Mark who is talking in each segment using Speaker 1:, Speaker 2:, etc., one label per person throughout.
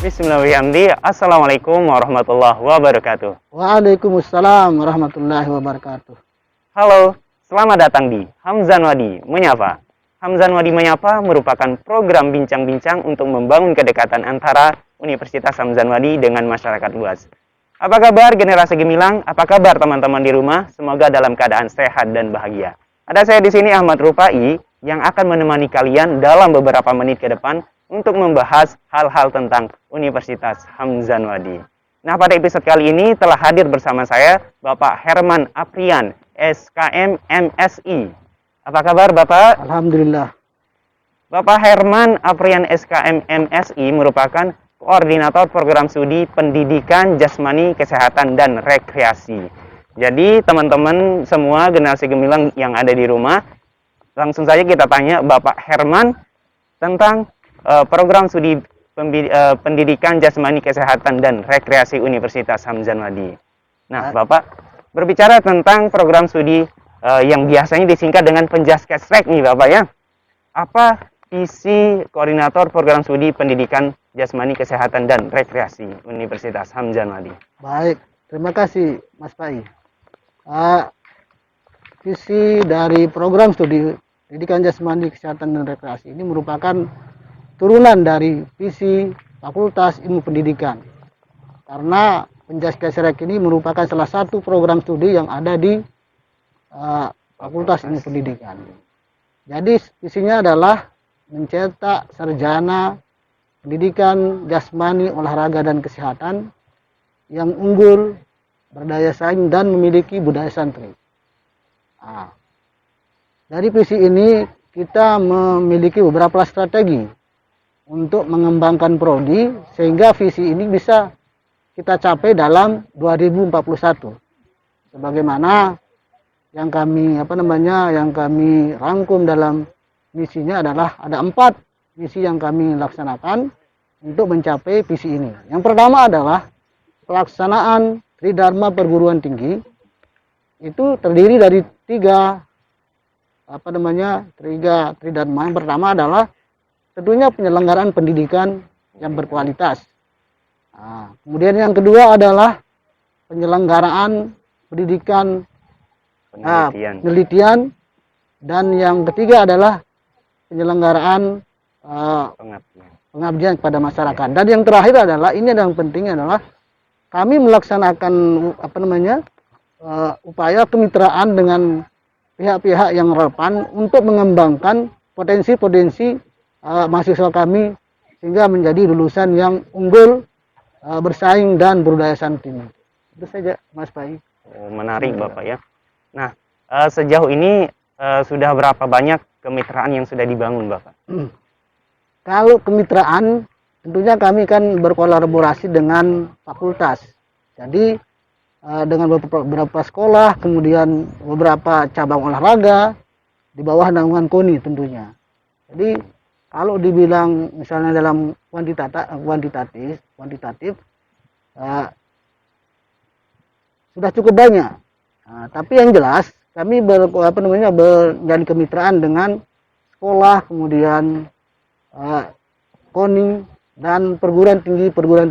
Speaker 1: Bismillahirrahmanirrahim. Assalamualaikum warahmatullahi wabarakatuh.
Speaker 2: Waalaikumsalam warahmatullahi wabarakatuh.
Speaker 1: Halo, selamat datang di Hamzan Wadi Menyapa. Hamzan Wadi Menyapa merupakan program bincang-bincang untuk membangun kedekatan antara Universitas Hamzan Wadi dengan masyarakat luas. Apa kabar generasi gemilang? Apa kabar teman-teman di rumah? Semoga dalam keadaan sehat dan bahagia. Ada saya di sini Ahmad Rufai yang akan menemani kalian dalam beberapa menit ke depan untuk membahas hal-hal tentang Universitas Hamzan Wadi. Nah, pada episode kali ini telah hadir bersama saya Bapak Herman Aprian, SKM MSI. Apa kabar Bapak?
Speaker 2: Alhamdulillah.
Speaker 1: Bapak Herman Aprian SKM MSI merupakan koordinator program studi pendidikan jasmani, kesehatan, dan rekreasi. Jadi teman-teman semua generasi gemilang yang ada di rumah, langsung saja kita tanya Bapak Herman tentang program studi pendidikan jasmani, kesehatan, dan rekreasi Universitas Hamzan Wadi. Nah, Bapak berbicara tentang program studi yang biasanya disingkat dengan Penjaskesrek nih Bapak ya. Apa visi koordinator program studi pendidikan jasmani, kesehatan, dan rekreasi Universitas Hamzan Wadi?
Speaker 2: Baik, terima kasih Mas Pai. Visi dari program studi pendidikan jasmani, kesehatan, dan rekreasi ini merupakan turunan dari visi Fakultas Ilmu Pendidikan. Karena Penjaskesrek ini merupakan salah satu program studi yang ada di Fakultas Ilmu Pendidikan. Jadi visinya adalah mencetak sarjana pendidikan jasmani, olahraga, dan kesehatan yang unggul, berdaya saing, dan memiliki budaya santri. Dari visi ini kita memiliki beberapa strategi untuk mengembangkan prodi sehingga visi ini bisa kita capai dalam 2041. Sebagaimana yang kami rangkum dalam misinya adalah ada 4 misi yang kami laksanakan untuk mencapai visi ini. Yang pertama adalah pelaksanaan Tridharma perguruan tinggi. Itu terdiri dari 3 Tridharma. Yang pertama adalah tentunya penyelenggaraan pendidikan yang berkualitas. Kemudian yang kedua adalah penyelenggaraan pendidikan penelitian, dan yang ketiga adalah penyelenggaraan pengabdian kepada masyarakat. Dan yang terakhir adalah yang penting adalah kami melaksanakan upaya kemitraan dengan pihak-pihak yang relevan untuk mengembangkan potensi-potensi mahasiswa kami sehingga menjadi lulusan yang unggul, bersaing, dan berbudaya santri. Itu saja Mas Pai.
Speaker 1: Menarik Bapak ya. Nah, sejauh ini sudah berapa banyak kemitraan yang sudah dibangun Bapak?
Speaker 2: Kalau kemitraan tentunya kami kan berkolaborasi dengan fakultas. Jadi dengan beberapa sekolah, kemudian beberapa cabang olahraga di bawah naungan KONI tentunya. Jadi kalau dibilang misalnya dalam kuantitatif sudah cukup banyak. Tapi yang jelas kami menjalin kemitraan dengan sekolah, kemudian KONI, dan perguruan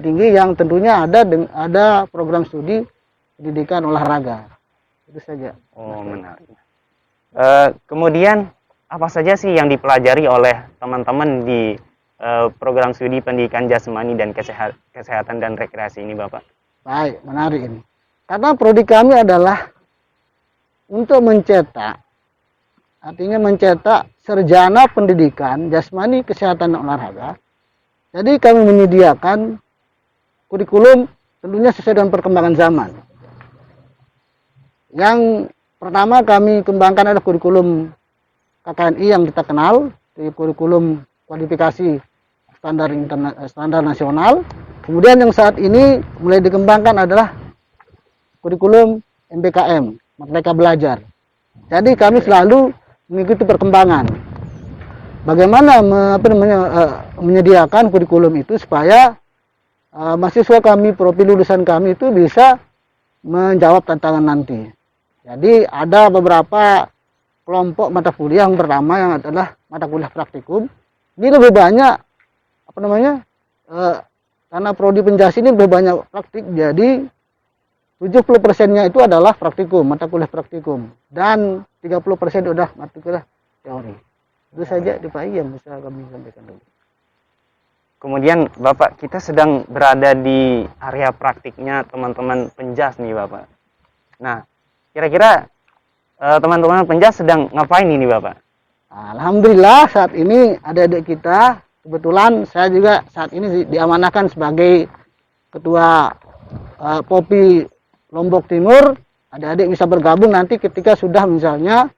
Speaker 2: tinggi yang tentunya ada program studi pendidikan olahraga. Itu saja.
Speaker 1: Oh, menarik. Kemudian apa saja sih yang dipelajari oleh teman-teman di program studi pendidikan jasmani dan kesehatan dan rekreasi ini Bapak?
Speaker 2: Baik, menarik ini. Karena prodi kami adalah untuk mencetak sarjana pendidikan jasmani, kesehatan, dan olahraga. Jadi kami menyediakan kurikulum tentunya sesuai dengan perkembangan zaman. Yang pertama kami kembangkan adalah kurikulum KKNI yang kita kenal, di kurikulum kualifikasi standar nasional. Kemudian yang saat ini mulai dikembangkan adalah kurikulum MBKM, Merdeka Belajar. Jadi kami selalu mengikuti perkembangan. Bagaimana menyediakan kurikulum itu supaya mahasiswa kami, profil lulusan kami itu bisa menjawab tantangan nanti. Jadi ada beberapa kelompok mata kuliah. Yang pertama yang adalah mata kuliah praktikum. Ini lebih banyak karena prodi penjas ini lebih banyak praktik, jadi 70%-nya itu adalah praktikum, mata kuliah praktikum, dan 30% udah mata kuliah teori. Itu saja di Pak I yang bisa kami sampaikan dulu.
Speaker 1: Kemudian Bapak, kita sedang berada di area praktiknya teman-teman penjas nih Bapak. Nah, kira-kira teman-teman penjas sedang ngapain ini Bapak?
Speaker 2: Alhamdulillah saat ini adik-adik kita, kebetulan saya juga saat ini diamanahkan sebagai ketua POPI Lombok Timur. Adik-adik bisa bergabung nanti ketika sudah misalnya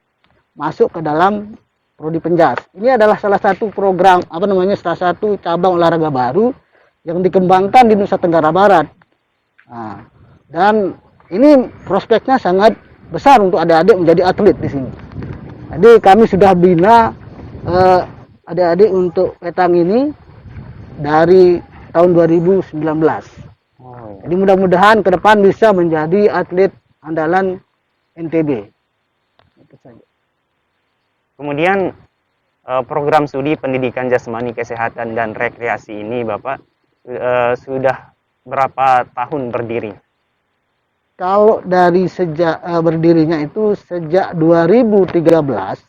Speaker 2: masuk ke dalam prodi penjas. Ini adalah salah satu program, salah satu cabang olahraga baru yang dikembangkan di Nusa Tenggara Barat. Nah, dan ini prospeknya sangat besar untuk adik-adik menjadi atlet di sini. Jadi kami sudah bina adik-adik untuk petang ini dari tahun 2019. Jadi mudah-mudahan ke depan bisa menjadi atlet andalan NTB. Itu saja.
Speaker 1: Kemudian program studi pendidikan jasmani kesehatan dan rekreasi ini Bapak sudah berapa tahun berdiri?
Speaker 2: Kalau dari sejak berdirinya itu sejak 2013,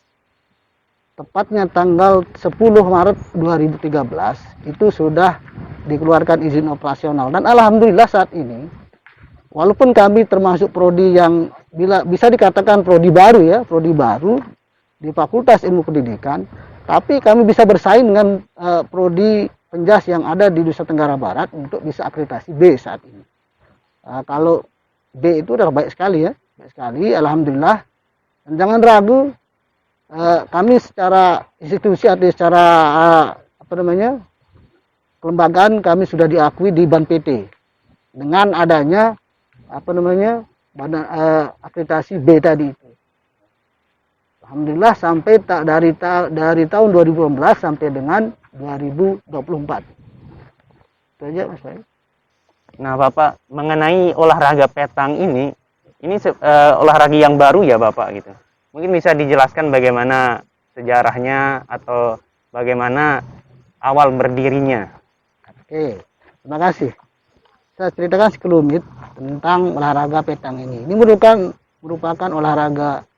Speaker 2: tepatnya tanggal 10 Maret 2013, itu sudah dikeluarkan izin operasional. Dan alhamdulillah saat ini, walaupun kami termasuk prodi yang bisa dikatakan prodi baru ya, prodi baru di Fakultas Ilmu Pendidikan, tapi kami bisa bersaing dengan prodi penjas yang ada di Nusa Tenggara Barat untuk bisa akreditasi B saat ini. Kalau B itu udah baik sekali ya, baik sekali, alhamdulillah. Dan jangan ragu, kami secara institusi atau secara kelembagaan kami sudah diakui di BAN PT dengan adanya badan akreditasi B tadi itu. Alhamdulillah sampai dari tahun 2012 sampai dengan 2024. Itu aja Mas Bayu.
Speaker 1: Nah, Bapak, mengenai olahraga petang ini olahraga yang baru ya, Bapak gitu. Mungkin bisa dijelaskan bagaimana sejarahnya atau bagaimana awal berdirinya.
Speaker 2: Oke, terima kasih. Saya ceritakan sekelumit tentang olahraga petang ini. Ini merupakan olahraga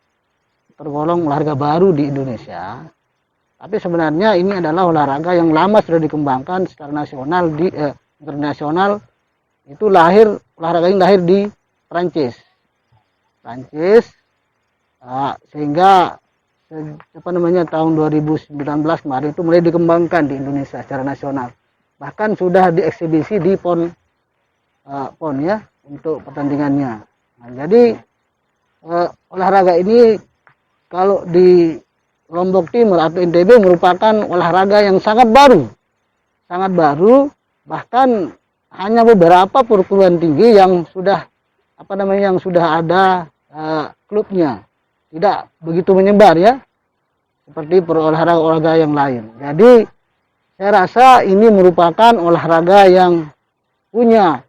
Speaker 2: tergolong olahraga baru di Indonesia. Tapi sebenarnya ini adalah olahraga yang lama sudah dikembangkan secara nasional internasional. Itu olahraga ini lahir di Prancis, sehingga tahun 2019 kemarin itu mulai dikembangkan di Indonesia secara nasional. Bahkan sudah dieksibisi di PON ya untuk pertandingannya. Nah, jadi olahraga ini kalau di Lombok Timur atau NTB merupakan olahraga yang sangat baru, bahkan hanya beberapa perguruan tinggi yang sudah ada klubnya, tidak begitu menyebar ya seperti olahraga yang lain. Jadi saya rasa ini merupakan olahraga yang punya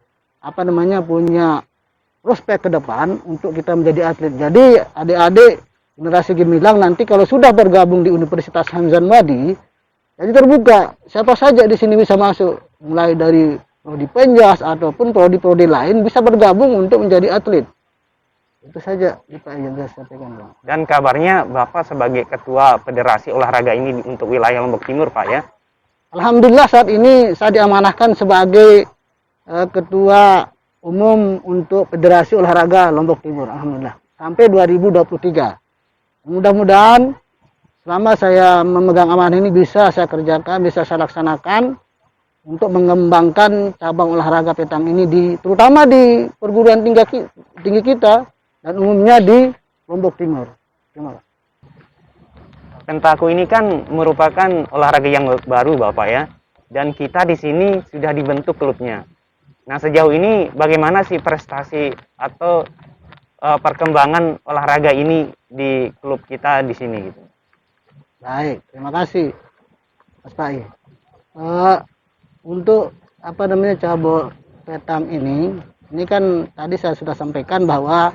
Speaker 2: prospek ke depan untuk kita menjadi atlet. Jadi adik-adik generasi gemilang nanti kalau sudah bergabung di Universitas Hamzah Madi, jadi terbuka, siapa saja di sini bisa masuk, mulai dari prodi penjas ataupun prodi-prodi lain bisa bergabung untuk menjadi atlet. Itu saja Pak yang saya sampaikan, Bang.
Speaker 1: Dan kabarnya Bapak sebagai ketua federasi olahraga ini untuk wilayah Lombok Timur, Pak ya?
Speaker 2: Alhamdulillah saat ini saya diamanahkan sebagai ketua umum untuk federasi olahraga Lombok Timur. Alhamdulillah sampai 2023. Mudah-mudahan selama saya memegang amanah ini bisa saya kerjakan, bisa saya laksanakan untuk mengembangkan cabang olahraga petang ini terutama di perguruan tinggi kita dan umumnya di Lombok Timur. Terima kasih.
Speaker 1: Pentaku ini kan merupakan olahraga yang baru Bapak ya, dan kita di sini sudah dibentuk klubnya. Nah sejauh ini bagaimana sih prestasi atau perkembangan olahraga ini di klub kita di sini gitu?
Speaker 2: Baik, terima kasih Mas Pai. Untuk cabur petang ini kan tadi saya sudah sampaikan bahwa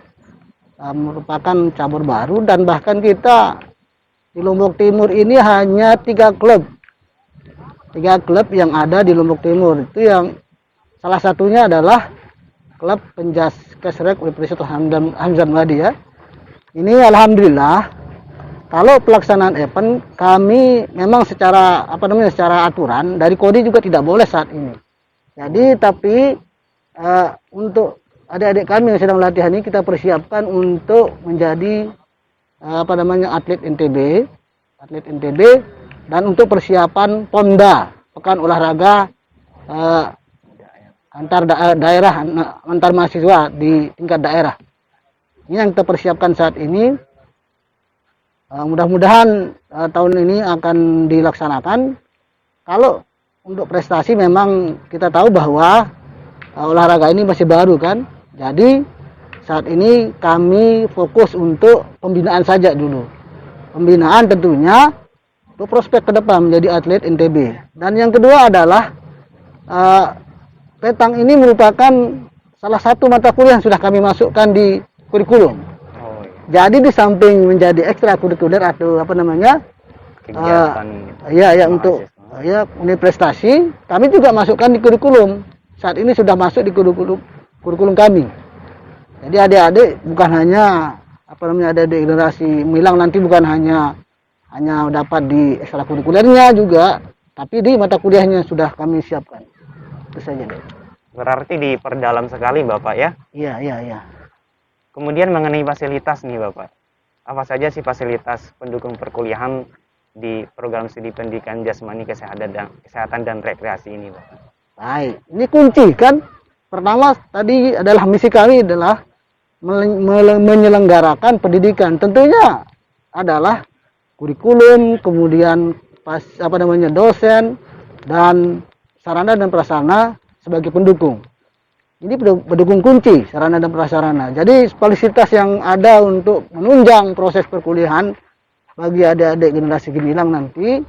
Speaker 2: merupakan cabur baru dan bahkan kita di Lombok Timur ini hanya 3 klub yang ada di Lombok Timur itu yang salah satunya adalah klub Penjas Kesrek Universitas Hamzan Madi ya. Ini alhamdulillah kalau pelaksanaan event kami memang secara secara aturan dari Kodi juga tidak boleh saat ini. Jadi tapi untuk adik-adik kami yang sedang latihan ini kita persiapkan untuk menjadi atlet NTB dan untuk persiapan POMDA, Pekan Olahraga daerah antar mahasiswa di tingkat daerah. Ini yang kita persiapkan saat ini. Mudah-mudahan tahun ini akan dilaksanakan. Kalau untuk prestasi memang kita tahu bahwa olahraga ini masih baru kan. Jadi saat ini kami fokus untuk pembinaan saja dulu. Pembinaan tentunya untuk prospek ke depan menjadi atlet NTB. Dan yang kedua adalah petang ini merupakan salah satu mata kuliah yang sudah kami masukkan di kurikulum. Jadi di samping menjadi ekstrakurikuler atau
Speaker 1: kegiatan
Speaker 2: untuk unit prestasi, kami juga masukkan di kurikulum. Saat ini sudah masuk di kurikulum kami. Jadi adik-adik bukan hanya adik-adik generasi Milang nanti bukan hanya dapat di ekstrakurikulernya juga, tapi di mata kuliahnya sudah kami siapkan. Itu saja deh.
Speaker 1: Berarti diperdalam sekali Bapak ya?
Speaker 2: Iya.
Speaker 1: Kemudian mengenai fasilitas nih Bapak, apa saja sih fasilitas pendukung perkuliahan di program studi pendidikan jasmani kesehatan dan rekreasi ini Bapak?
Speaker 2: Baik, ini kunci kan. Pertama tadi adalah misi kami adalah menyelenggarakan pendidikan. Tentunya adalah kurikulum, kemudian dosen dan sarana dan prasarana sebagai pendukung. Ini pendukung kunci sarana dan prasarana. Jadi fasilitas yang ada untuk menunjang proses perkuliahan bagi adik-adik generasi gemilang nanti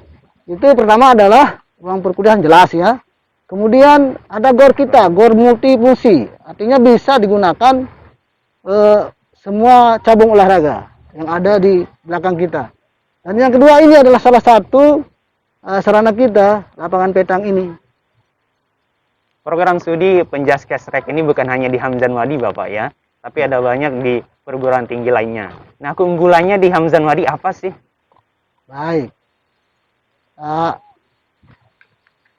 Speaker 2: itu pertama adalah ruang perkuliahan jelas ya. Kemudian ada gor kita, gor multifungsi, artinya bisa digunakan semua cabang olahraga yang ada di belakang kita. Dan yang kedua ini adalah salah satu sarana kita, lapangan petang ini.
Speaker 1: Program studi Penjas Kesrek ini bukan hanya di Hamzan Madi Bapak ya, tapi ada banyak di perguruan tinggi lainnya. Nah, keunggulannya di Hamzan Madi apa sih?
Speaker 2: Baik.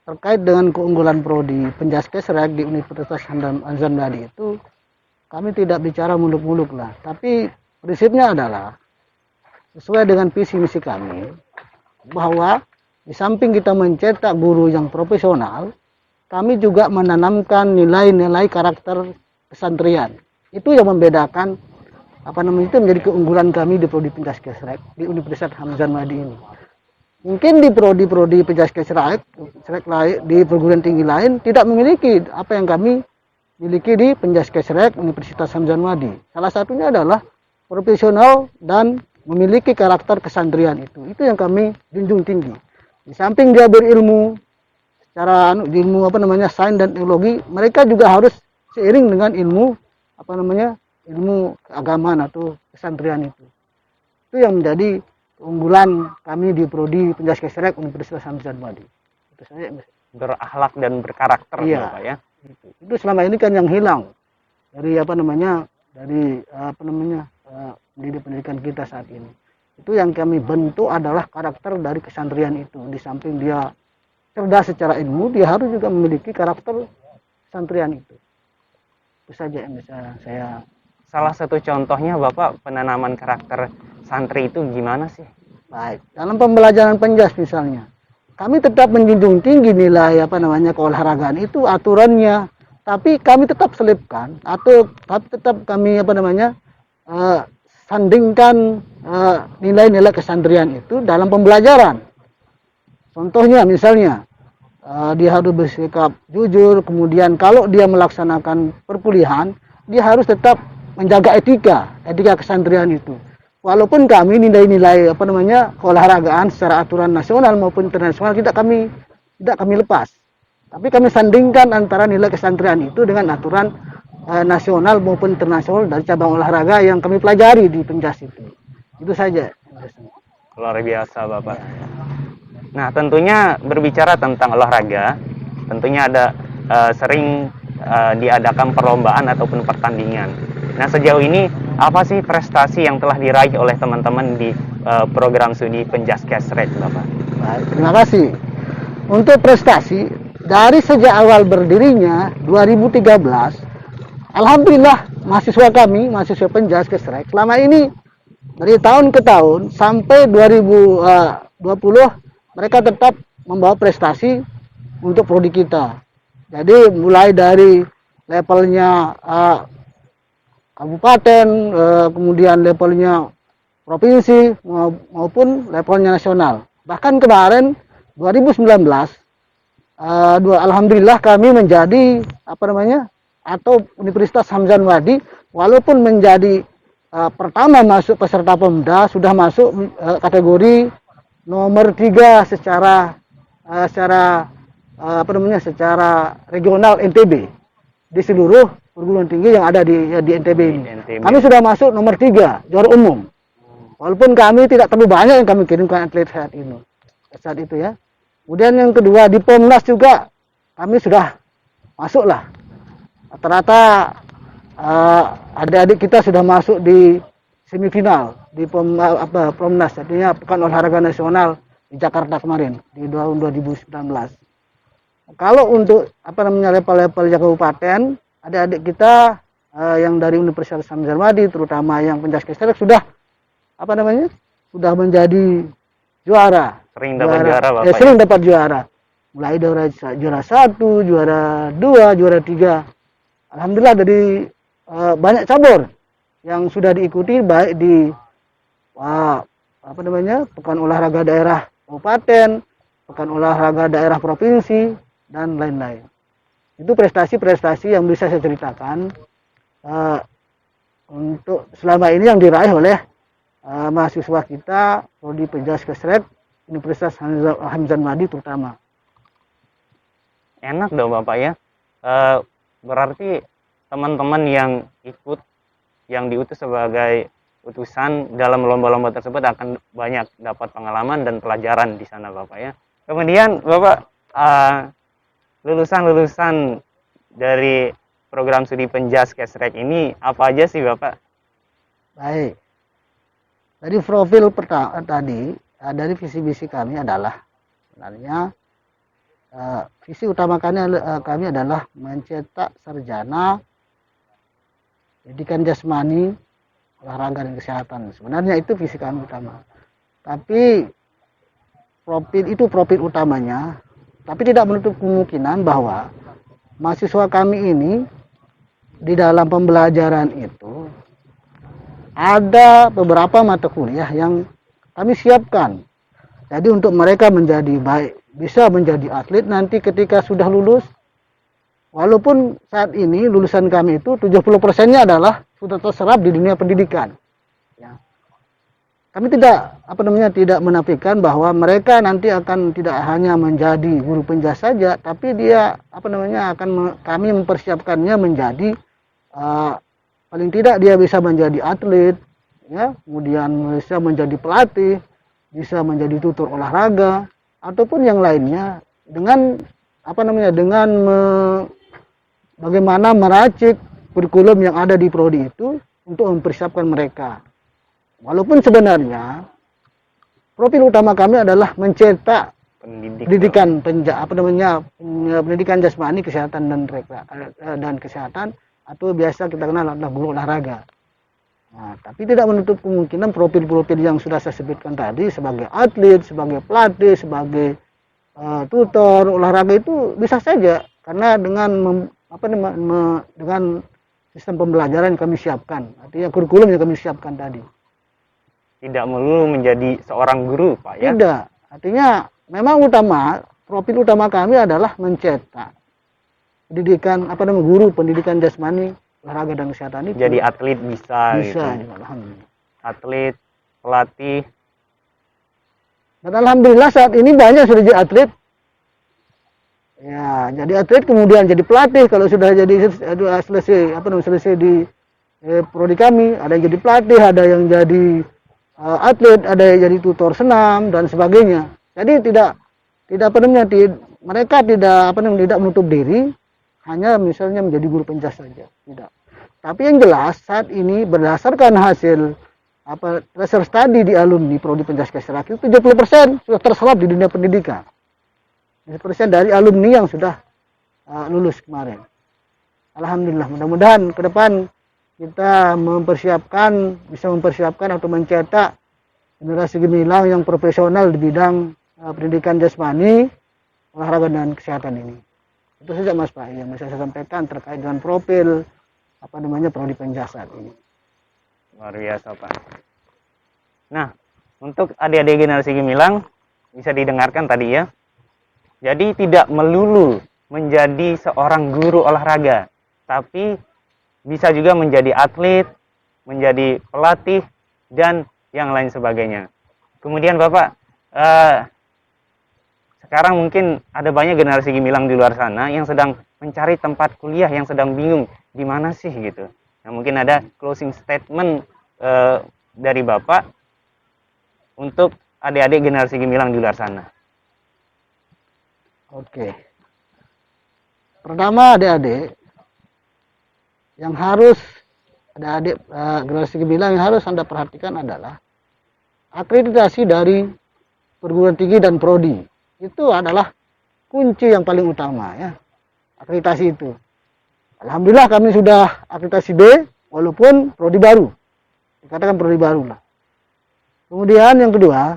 Speaker 2: Terkait dengan keunggulan prodi Penjas Kesrek di Universitas Hamzan Madi itu, kami tidak bicara muluk-muluk lah, tapi prinsipnya adalah sesuai dengan visi misi kami bahwa di samping kita mencetak guru yang profesional, kami juga menanamkan nilai-nilai karakter kesantrian. Itu yang membedakan itu menjadi keunggulan kami di prodi Penjas Kesrek di Universitas Hamzan Madi ini. Mungkin di prodi Penjas Kesrek di perguruan tinggi lain tidak memiliki apa yang kami miliki di Penjas Kesrek Universitas Hamzan Madi. Salah satunya adalah profesional dan memiliki karakter kesantrian itu. Itu yang kami junjung tinggi. Di samping dia berilmu secara ilmu sains dan teknologi, mereka juga harus seiring dengan ilmu ilmu keagamaan atau kesantrian itu. Itu yang menjadi keunggulan kami di prodi Penjas Kesrek Universitas Hamzan Madi. Itu saja.
Speaker 1: Berakhlak dan berkarakter
Speaker 2: iya.
Speaker 1: Bapak ya.
Speaker 2: Itu selama ini kan yang hilang dari pendidikan kita saat ini. Itu yang kami bentuk adalah karakter dari kesantrian itu. Di samping dia cerdas secara ilmu, dia harus juga memiliki karakter kesantrian itu. Itu saja yang bisa saya.
Speaker 1: Salah satu contohnya Bapak penanaman karakter santri itu gimana sih?
Speaker 2: Baik, dalam pembelajaran Penjas misalnya, kami tetap menjunjung tinggi nilai keolahragaan itu aturannya, tapi kami tetap selipkan tapi tetap kami sandingkan nilai-nilai kesantrian itu dalam pembelajaran. Contohnya misalnya dia harus bersikap jujur, kemudian kalau dia melaksanakan perkuliahan dia harus tetap menjaga etika kesantrian itu. Walaupun kami nilai-nilai keolahragaan secara aturan nasional maupun internasional tidak kami lepas. Tapi kami sandingkan antara nilai kesantrian itu dengan aturan nasional maupun internasional dari cabang olahraga yang kami pelajari di Penjas itu. Itu saja.
Speaker 1: Luar biasa Bapak. Nah, tentunya berbicara tentang olahraga, tentunya ada sering diadakan perlombaan ataupun pertandingan. Nah, sejauh ini apa sih prestasi yang telah diraih oleh teman-teman di program studi Penjaskesrek, Bapak?
Speaker 2: Baik, terima kasih. Untuk prestasi, dari sejak awal berdirinya 2013, alhamdulillah mahasiswa kami, mahasiswa Penjaskesrek, selama ini dari tahun ke tahun sampai 2020 mereka tetap membawa prestasi untuk prodi kita. Jadi mulai dari levelnya kabupaten, kemudian levelnya provinsi maupun levelnya nasional. Bahkan kemarin 2019, alhamdulillah kami menjadi atau Universitas Hamzan Wadi, walaupun menjadi pertama masuk peserta Pemda, sudah masuk kategori nomor 3 secara regional NTB di seluruh perguruan tinggi yang ada di NTB ini. Kami sudah masuk nomor 3 juara umum. Walaupun kami tidak terlalu banyak yang kami kirimkan atlet saat itu ya. Kemudian yang kedua di Pomnas juga kami sudah masuk lah. Rata-rata adik-adik kita sudah masuk di semifinal di Pomnas, artinya Pekan Olahraga Nasional di Jakarta kemarin di tahun 2019. Kalau untuk level-level kabupaten, adik-adik kita yang dari Universitas Hamzan Wadi, terutama yang Penjaskesrek sudah sudah menjadi juara.
Speaker 1: Sering dapat juara, Bapak.
Speaker 2: Sering dapat juara. Mulai dari juara 1, juara 2, juara 3. Alhamdulillah dari banyak cabur yang sudah diikuti, baik di Pekan Olahraga Daerah Kabupaten, Pekan Olahraga Daerah Provinsi, dan lain-lain. Itu prestasi-prestasi yang bisa saya ceritakan untuk selama ini yang diraih oleh mahasiswa kita prodi Penjaskesrek Universitas Hamzan Wadi terutama.
Speaker 1: Enak dong Bapak ya. Berarti teman-teman yang ikut, yang diutus sebagai utusan dalam lomba-lomba tersebut akan banyak dapat pengalaman dan pelajaran di sana Bapak ya. Kemudian Bapak lulusan-lulusan dari program studi Penjaskesrek ini apa aja sih Bapak?
Speaker 2: Baik. Dari profil pertama tadi, dari visi-visi kami adalah sebenarnya visi utama kami adalah mencetak sarjana pendidikan jasmani, olahraga dan kesehatan. Sebenarnya itu visi kami utama. Tapi profil utamanya. Tapi tidak menutup kemungkinan bahwa mahasiswa kami ini di dalam pembelajaran itu ada beberapa mata kuliah yang kami siapkan. Jadi untuk mereka menjadi baik, bisa menjadi atlet nanti ketika sudah lulus. Walaupun saat ini lulusan kami itu 70%-nya adalah sudah terserap di dunia pendidikan. Ya. Kami tidak menafikan bahwa mereka nanti akan tidak hanya menjadi guru penjas saja, tapi dia kami mempersiapkannya menjadi paling tidak dia bisa menjadi atlet, ya, kemudian bisa menjadi pelatih, bisa menjadi tutor olahraga ataupun yang lainnya dengan bagaimana meracik kurikulum yang ada di prodi itu untuk mempersiapkan mereka. Walaupun sebenarnya profil utama kami adalah mencetak pendidikan jasmani, kesehatan dan kesehatan, atau biasa kita kenal adalah guru olahraga. Nah, tapi tidak menutup kemungkinan profil-profil yang sudah saya sebutkan tadi sebagai atlet, sebagai pelatih, sebagai tutor olahraga itu bisa saja, karena dengan sistem pembelajaran yang kami siapkan, artinya kurikulum yang kami siapkan tadi.
Speaker 1: Tidak melulu menjadi seorang guru, Pak ya?
Speaker 2: Tidak, artinya memang profil utama kami adalah mencetak pendidikan guru pendidikan jasmani, olahraga dan kesehatan itu.
Speaker 1: Jadi atlet bisa
Speaker 2: gitu.
Speaker 1: Alhamdulillah. Atlet, pelatih.
Speaker 2: Dan alhamdulillah saat ini banyak sudah jadi atlet. Ya, jadi atlet kemudian jadi pelatih kalau sudah selesai di prodi kami, ada yang jadi pelatih, ada yang jadi atlet, ada yang jadi tutor senam dan sebagainya. Jadi mereka tidak menutup diri, hanya misalnya menjadi guru penjas saja, tidak. Tapi yang jelas saat ini berdasarkan hasil research study di alumni Prodi Penjas Kesrak itu 70% sudah terserap di dunia pendidikan. 70% dari alumni yang sudah lulus kemarin. Alhamdulillah, mudah-mudahan ke depan kita bisa mempersiapkan atau mencetak generasi gemilang yang profesional di bidang pendidikan jasmani, olahraga dan kesehatan ini. Itu saja Mas Pak yang bisa saya sampaikan terkait dengan profil Prodi Penjas saat ini.
Speaker 1: Luar biasa Pak. Nah, untuk adik-adik generasi gemilang bisa didengarkan tadi ya. Jadi tidak melulu menjadi seorang guru olahraga, tapi bisa juga menjadi atlet, menjadi pelatih, dan yang lain sebagainya. Kemudian Bapak, sekarang mungkin ada banyak generasi gemilang di luar sana yang sedang mencari tempat kuliah, yang sedang bingung di mana sih gitu. Nah, mungkin ada closing statement dari Bapak untuk adik-adik generasi gemilang di luar sana.
Speaker 2: Oke. Pertama adik-adik yang harus generasi gemilang yang harus Anda perhatikan adalah akreditasi dari perguruan tinggi dan prodi. Itu adalah kunci yang paling utama ya. Akreditasi itu. Alhamdulillah kami sudah akreditasi B walaupun prodi baru. Dikatakan prodi baru lah. Kemudian yang kedua,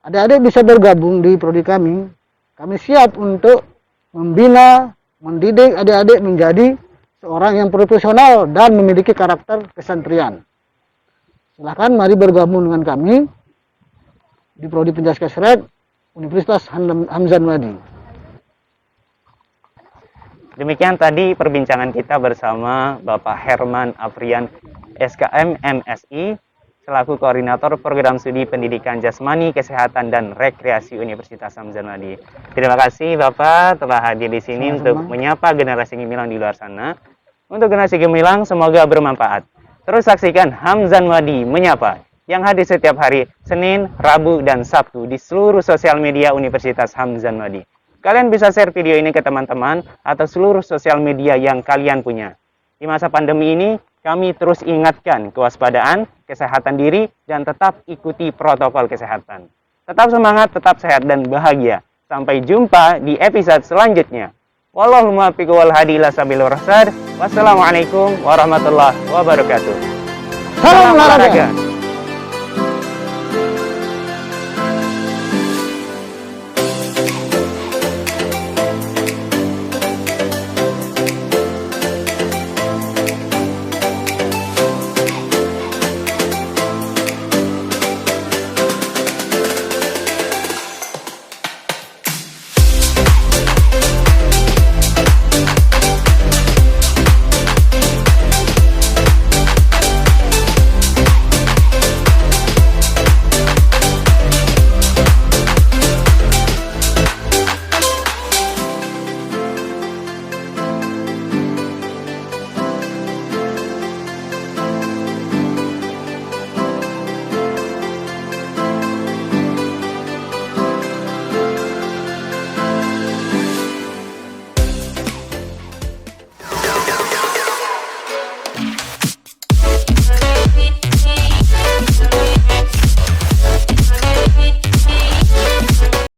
Speaker 2: adik-adik bisa bergabung di prodi kami. Kami siap untuk membina, mendidik adik-adik menjadi seorang yang profesional dan memiliki karakter kesantrian. Silahkan mari bergabung dengan kami di Prodi Penjas Kesrak Universitas Hamzan Wadi.
Speaker 1: Demikian tadi perbincangan kita bersama Bapak Herman Afrian SKM MSI selaku Koordinator Program Studi Pendidikan Jasmani, Kesehatan, dan Rekreasi Universitas Hamzan Wadi. Terima kasih Bapak telah hadir di sini untuk menyapa generasi gemilang di luar sana. Untuk generasi gemilang semoga bermanfaat. Terus saksikan Hamzan Wadi menyapa yang hadir setiap hari Senin, Rabu, dan Sabtu di seluruh sosial media Universitas Hamzan Wadi. Kalian bisa share video ini ke teman-teman atau seluruh sosial media yang kalian punya. Di masa pandemi ini, kami terus ingatkan kewaspadaan, kesehatan diri, dan tetap ikuti protokol kesehatan. Tetap semangat, tetap sehat, dan bahagia. Sampai jumpa di episode selanjutnya. Wallahu muwaffiq wal hadi ila sabilir rasyad. Wassalamualaikum warahmatullahi wabarakatuh.
Speaker 2: Salam olahraga.